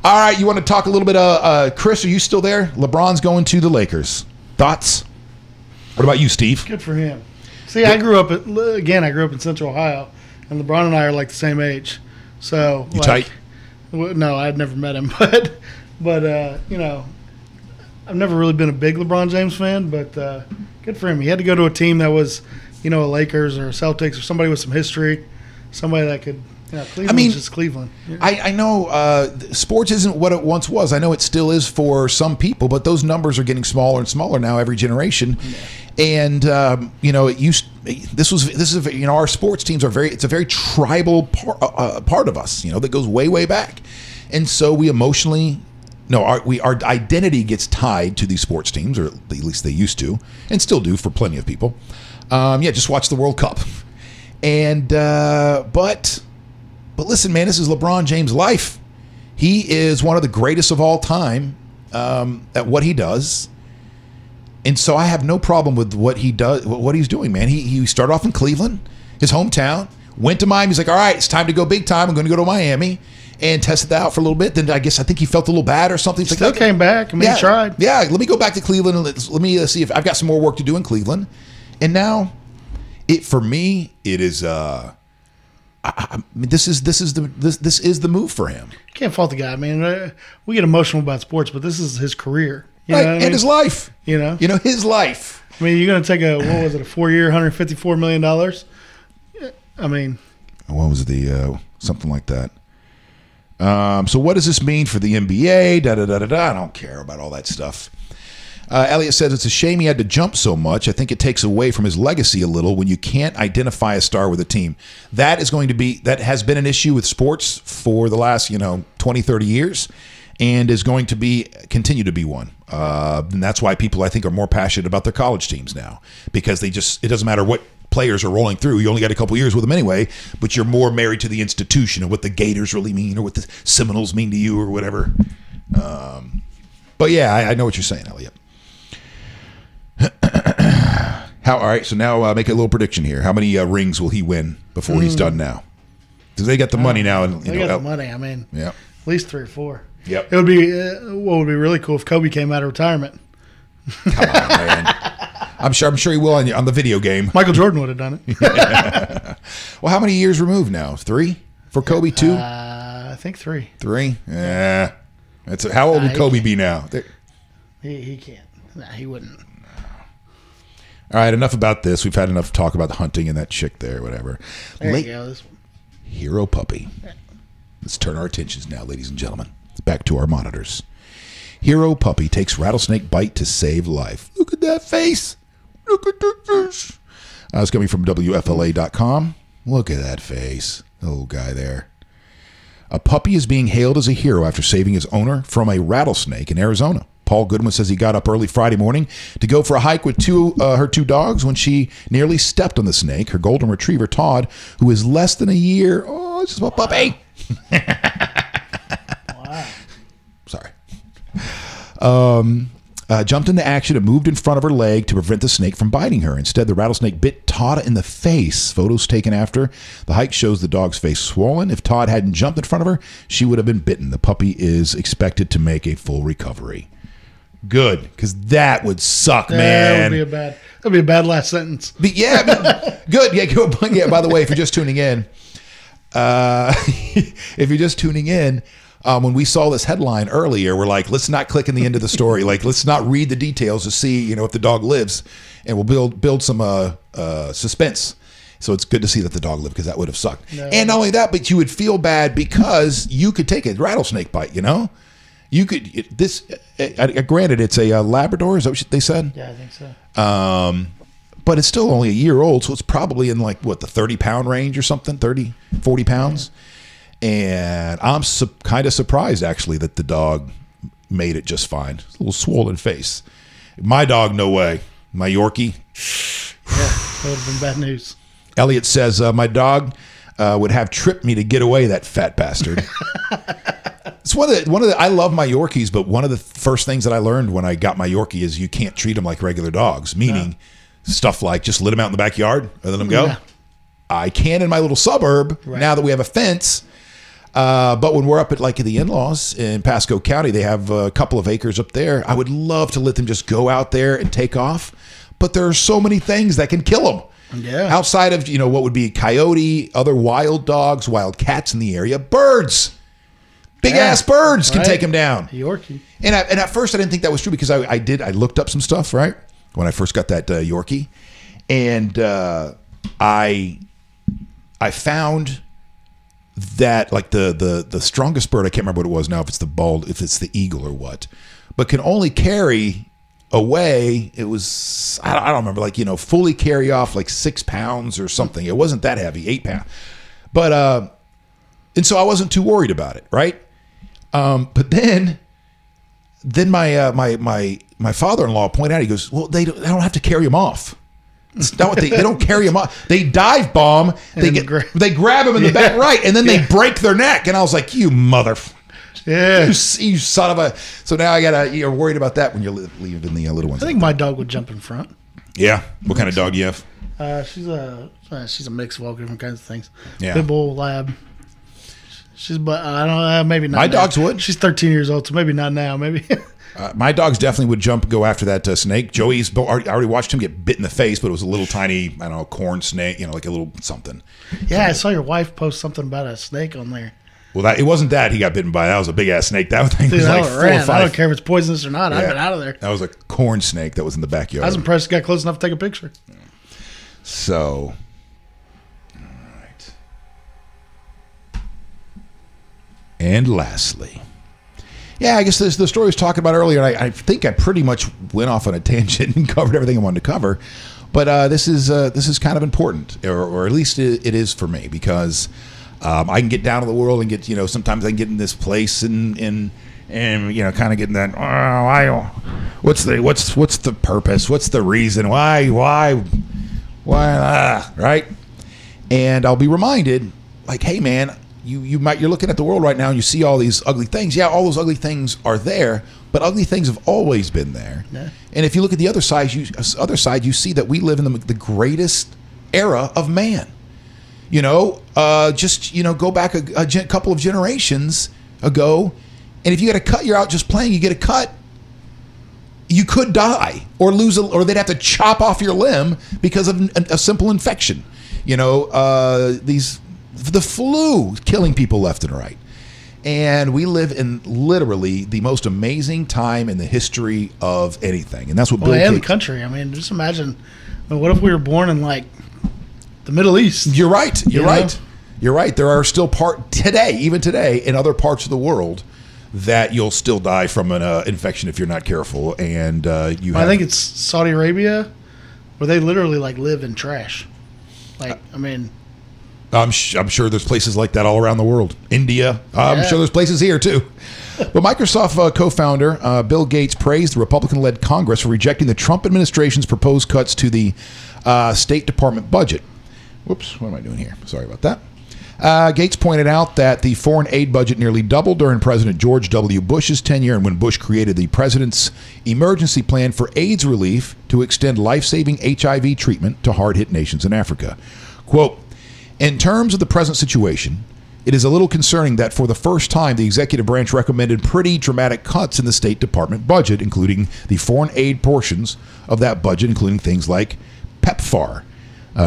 A: All right, you want to talk a little bit? Chris, are you still there? LeBron's going to the Lakers. Thoughts? What about you, Steve?
B: Good for him. See, I grew up in Central Ohio, and LeBron and I are like the same age. So
A: you tight?
B: No, I'd never met him, but I've never really been a big LeBron James fan, but good for him. He had to go to a team that was, a Lakers or a Celtics or somebody with some history, somebody that could. Cleveland's just Cleveland. Yeah.
A: I know sports isn't what it once was. I know it still is for some people, but those numbers are getting smaller and smaller now every generation. Yeah. And our sports teams it's a very tribal part of us, that goes way, way back. And so we emotionally No, our identity gets tied to these sports teams, or at least they used to, and still do for plenty of people. Just watch the World Cup. And but listen, man, this is LeBron James' life. He is one of the greatest of all time at what he does. And so I have no problem with what he does, what he's doing, man. He started off in Cleveland, his hometown, went to Miami. He's like, all right, it's time to go big time. I'm going to go to Miami. And tested that out for a little bit. Then I think he felt a little bad or something. He's
B: Still came back. He tried.
A: Yeah, let me go back to Cleveland and let me see if I've got some more work to do in Cleveland. And now, for me, it is. This is the move for him.
B: Can't fault the guy. I mean, we get emotional about sports, but this is his career,
A: right? And his life. His life.
B: I mean, you're going to take a 4-year, $154 million. I mean,
A: what was the something like that? So what does this mean for the NBA? I don't care about all that stuff. Elliot says it's a shame he had to jump so much. I think it takes away from his legacy a little when you can't identify a star with a team. That has been an issue with sports for the last 20, 30 years, and is going to continue to be one. And that's why people, I think, are more passionate about their college teams now, because it doesn't matter what players are rolling through. You only got a couple years with them anyway, but you're more married to the institution and what the Gators really mean, or what the Seminoles mean to you, or whatever. But yeah, I know what you're saying, Elliot. All right, so now make a little prediction here. How many rings will he win before he's done now? Because they got the money now. And
B: they got the money. I mean, at least 3 or 4.
A: Yep.
B: It would be what would be really cool if Kobe came out of retirement.
A: Come on, man. I'm sure he will on the video game.
B: Michael Jordan would have done it.
A: Well, how many years removed now? 3 for Kobe? 2?
B: I think 3.
A: 3? Yeah. How old would Kobe be now?
B: He can't. Nah, he wouldn't.
A: All right, enough about this. We've had enough talk about the hunting and that chick there, whatever.
B: There you go. This one.
A: Hero puppy. Let's turn our attentions now, ladies and gentlemen. Back to our monitors. Hero puppy takes rattlesnake bite to save life. Look at that face. Look at that face. It's coming from WFLA.com. Look at that face. The little guy there. A puppy is being hailed as a hero after saving his owner from a rattlesnake in Arizona. Paul Goodwin says he got up early Friday morning to go for a hike with her 2 dogs when she nearly stepped on the snake. Her golden retriever, Todd, who is less than a year. Oh, it's just a puppy.
B: Wow.
A: Sorry. Jumped into action and moved in front of her leg to prevent the snake from biting her. Instead, the rattlesnake bit Todd in the face. Photos taken after the hike shows the dog's face swollen. If Todd hadn't jumped in front of her, she would have been bitten. The puppy is expected to make a full recovery. Good, because that would suck, man.
B: That'd be a bad last sentence.
A: But yeah, good. Yeah, good. Yeah. By the way, if you're just tuning in, when we saw this headline earlier, we're like, let's not click in the end of the story. Like, let's not read the details to see, if the dog lives, and we'll build some suspense. So it's good to see that the dog lived, because that would have sucked. No. And not only that, but you would feel bad because you could take a rattlesnake bite. You could granted, it's a Labrador. Is that what they said?
B: Yeah, I think so.
A: But it's still only a year old, so it's probably in the 30-pound range or something, 30, 40 pounds. Yeah. And I'm kind of surprised, actually, that the dog made it just fine. A little swollen face. My dog, no way. My Yorkie.
B: Yeah, that would have been bad news.
A: Elliot says, my dog would have tripped me to get away, that fat bastard. It's one of the. I love my Yorkies, but one of the first things that I learned when I got my Yorkie is you can't treat them like regular dogs. Meaning, stuff like just let them out in the backyard and let them go. Yeah. I can in my little suburb now that we have a fence. But when we're up at the in-laws in Pasco County, they have a couple of acres up there. I would love to let them just go out there and take off, but there are so many things that can kill them.
B: Yeah.
A: Outside of what would be a coyote, other wild dogs, wild cats in the area, birds. Big ass birds can take him down.
B: Yorkie.
A: And at first I didn't think that was true, because I looked up some stuff, right? When I first got that Yorkie. And I found that the strongest bird, I can't remember what it was now, if it's the eagle or what, but can only carry away, it was, I don't remember, fully carry off 6 pounds or something. It wasn't that heavy, 8 pounds. But, and so I wasn't too worried about it, right? But then then my father-in-law pointed out, he goes, well, they don't have to carry them off. It's not what they don't carry them off. They dive bomb. They grab them in the back, right, and then they break their neck. And I was like, you mother, you son of a. So now you're worried about that when you're leaving the little ones.
B: I think my dog would jump in front.
A: Yeah. What kind of dog do you have?
B: She's a mix of all different kinds of things.
A: Yeah.
B: Pit bull, lab. But I don't know, maybe not.
A: My
B: now.
A: dogs would.
B: She's 13 years old, so maybe not now. Maybe.
A: My dogs definitely would go after that snake. Joey's, I already watched him get bit in the face, but it was a little tiny, I don't know, corn snake, like a little something.
B: Yeah, I saw your wife post something about a snake on there.
A: Well, it wasn't that he got bitten by. That was a big ass snake. That thing was like 4 or 5.
B: I don't care if it's poisonous or not. I've been out of there.
A: That was a corn snake that was in the backyard.
B: I was impressed. Got close enough to take a picture.
A: So, all right. And lastly. Yeah, I guess the story I was talking about earlier, and I think I pretty much went off on a tangent and covered everything I wanted to cover. But this is kind of important, or at least it is for me, because I can get down to the world and get, sometimes I can get in this place and kind of getting that. What's the purpose? What's the reason? Why? Right? And I'll be reminded, like, hey, man. You're looking at the world right now and you see all these ugly things. Yeah, all those ugly things are there, but ugly things have always been there. Yeah. And if you look at the other side, you see that we live in the greatest era of man. Go back a couple of generations ago, and if you get a cut, you're out just playing. You get a cut, you could die or or they'd have to chop off your limb because of a simple infection. The flu killing people left and right. And we live in literally the most amazing time in the history of anything. And that's what Bill Gates...
B: the country. I mean, just imagine, what if we were born in, like, the Middle East?
A: You're right. You're right. There are still even today, in other parts of the world, that you'll still die from an infection if you're not careful. And I
B: think it's Saudi Arabia, where they literally, like, live in trash. Like,
A: I'm sure there's places like that all around the world. India. I'm sure there's places here, too. But Microsoft co-founder Bill Gates praised the Republican-led Congress for rejecting the Trump administration's proposed cuts to the State Department budget. Whoops, what am I doing here? Sorry about that. Gates pointed out that the foreign aid budget nearly doubled during President George W. Bush's tenure and when Bush created the president's emergency plan for AIDS relief to extend life-saving HIV treatment to hard-hit nations in Africa. Quote, in terms of the present situation, it is a little concerning that for the first time, the executive branch recommended pretty dramatic cuts in the State Department budget, including the foreign aid portions of that budget, including things like PEPFAR.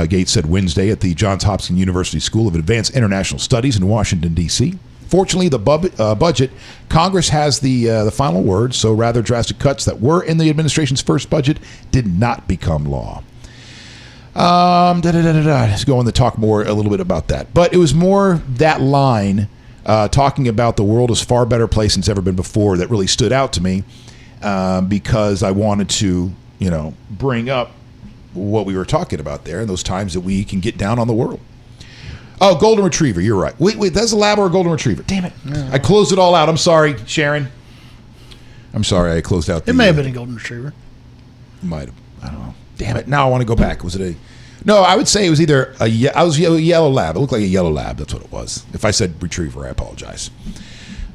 A: Gates said Wednesday at the Johns Hopkins University School of Advanced International Studies in Washington, D.C. Fortunately, the budget, Congress has the final word, so rather drastic cuts that were in the administration's first budget did not become law. Let's go on to talk more a little bit about that. But it was more that line talking about the world is far better place than it's ever been before that really stood out to me because I wanted to, bring up what we were talking about there and those times that we can get down on the world. Oh, golden retriever. You're right. Wait, that's a lab or a golden retriever? Damn it. No. I closed it all out. I'm sorry, Sharon. I'm sorry. I closed out.
B: It may have been a golden retriever.
A: Might have. I don't know. Damn it. Now I want to go back. Was it a... No, I would say it was either a yellow lab. It looked like a yellow lab. That's what it was. If I said retriever, I apologize.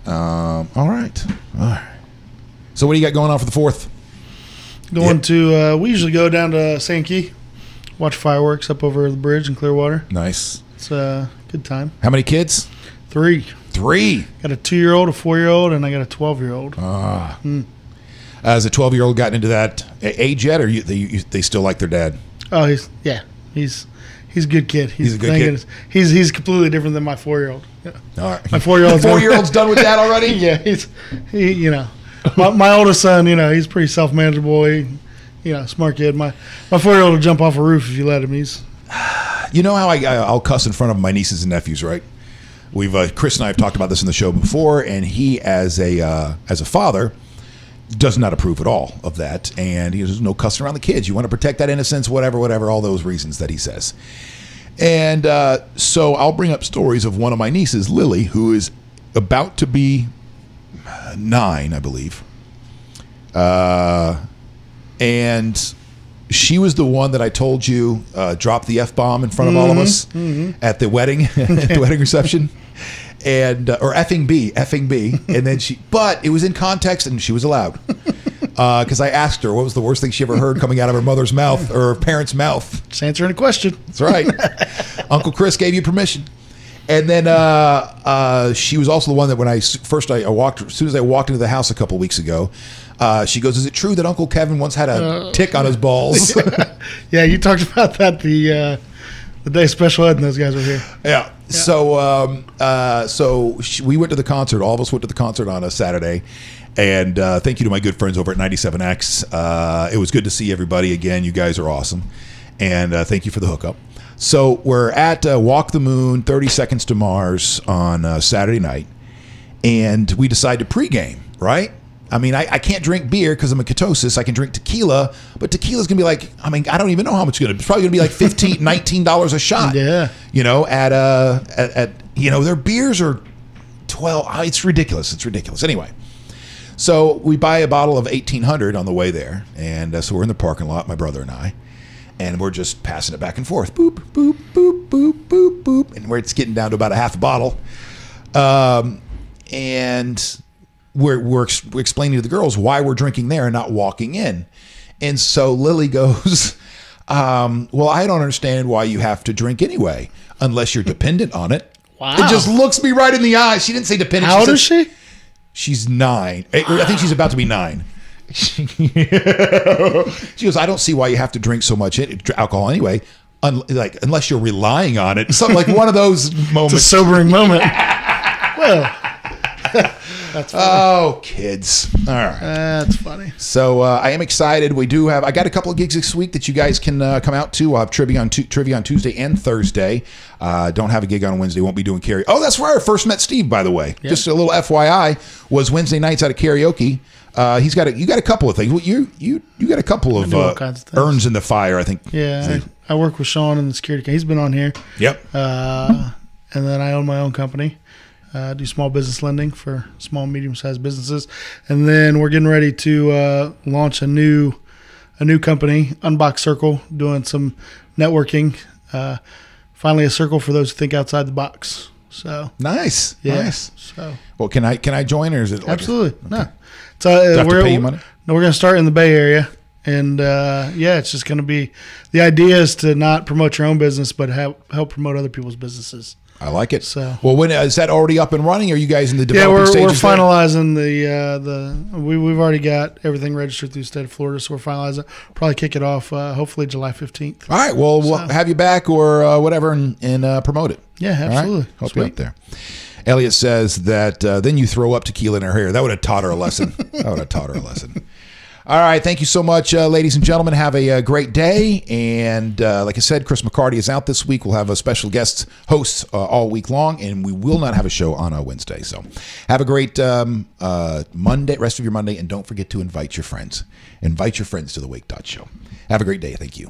A: All right. So what do you got going on for the 4th?
B: We usually go down to St. Key, watch fireworks up over the bridge in Clearwater.
A: Nice.
B: It's a good time.
A: How many kids?
B: 3.
A: 3?
B: Got a 2-year-old, a 4-year-old, and I got a 12-year-old.
A: Has a 12-year-old gotten into that age yet, or they still like their dad?
B: Oh, he's a good kid.
A: He's a good kid.
B: He's completely different than my 4-year-old. Yeah.
A: All right.
B: My 4-year-old's
A: done with that already?
B: Yeah, my oldest son, he's pretty self-manageable. Smart kid. My 4-year-old will jump off a roof if you let him.
A: How I'll cuss in front of my nieces and nephews, right? Chris and I have talked about this in the show before, and he as a father does not approve at all of that, and there's no cussing around the kids. You want to protect that innocence, whatever, all those reasons that he says. And so I'll bring up stories of one of my nieces, Lily, who is about to be 9, I believe. And she was the one that I told you dropped the F-bomb in front of all of us at the wedding, at the wedding reception. And or effing B, and then but it was in context, and she was allowed because I asked her what was the worst thing she ever heard coming out of her mother's mouth or her parents' mouth.
B: Just answering a question.
A: That's right. Uncle Chris gave you permission, and then she was also the one that when I walked, as soon as I walked into the house a couple weeks ago, she goes, "Is it true that Uncle Kevin once had a tick on his balls?"
B: Yeah, you talked about that the day Special Ed and those guys were here.
A: Yeah. So, we went to the concert. All of us went to the concert on a Saturday, and thank you to my good friends over at 97X. It was good to see everybody again. You guys are awesome, and thank you for the hookup. So we're at Walk the Moon, 30 Seconds to Mars on Saturday night, and we decide to pregame, right? I mean, I can't drink beer because I'm a ketosis. I can drink tequila, but tequila's going to be like, I mean, I don't even know how much it's going to be. It's probably going to be like $15, $19 a shot.
B: Yeah.
A: You know, at you know, their beers are 12. It's ridiculous. It's ridiculous. Anyway, so we buy a bottle of 1800 on the way there. And so we're in the parking lot, my brother and I, and we're just passing it back and forth. Boop, boop, boop, boop, boop, boop. And it's getting down to about a half a bottle. And we're explaining to the girls why we're drinking there and not walking in. And so Lily goes, well, I don't understand why you have to drink anyway, unless you're dependent on it.
B: Wow.
A: It just looks me right in the eye. She didn't say dependent.
B: How old is she?
A: She's 9. I think she's about to be 9. She goes, I don't see why you have to drink so much alcohol anyway, unless you're relying on it. Something like one of those moments.
B: It's a sobering moment. Well, that's funny.
A: Oh, kids. All right.
B: That's funny.
A: So I am excited. I got a couple of gigs this week that you guys can come out to. I'll have trivia on Tuesday and Thursday. Don't have a gig on Wednesday. Won't be doing karaoke. Oh, that's where I first met Steve, by the way. Yeah. Just a little FYI, was Wednesday nights out of karaoke. You got a couple of things. Well, you got a couple of urns in the fire, I think.
B: Yeah, I work with Sean in the security. He's been on here.
A: Yep.
B: And then I own my own company. Do small business lending for small, medium-sized businesses, and then we're getting ready to launch a new company, Unbox Circle, doing some networking. Finally, a circle for those who think outside the box. So
A: nice,
B: yeah.
A: Nice.
B: So,
A: well, can I join, or is it like
B: absolutely
A: okay.
B: no? So
A: do I have to pay you money?
B: No, we're going to start in the Bay Area, and it's just going to be. The idea is to not promote your own business, but help promote other people's businesses.
A: I like it.
B: So,
A: well, when is that already up and running? Are you guys in the developing stages?
B: Yeah, we're finalizing we've already got everything registered through the state of Florida, so we're finalizing. Probably kick it off hopefully July 15th.
A: All right. Well, we'll have you back or whatever and promote it.
B: Yeah, absolutely.
A: Right? Hope you're up there. Elliot says that then you throw up tequila in her hair. That would have taught her a lesson. All right. Thank you so much, ladies and gentlemen. Have a great day. And like I said, Chris McCarty is out this week. We'll have a special guest host all week long, and we will not have a show on a Wednesday. So have a great Monday, rest of your Monday, and don't forget to invite your friends. Invite your friends to the Wake.Show. Have a great day. Thank you.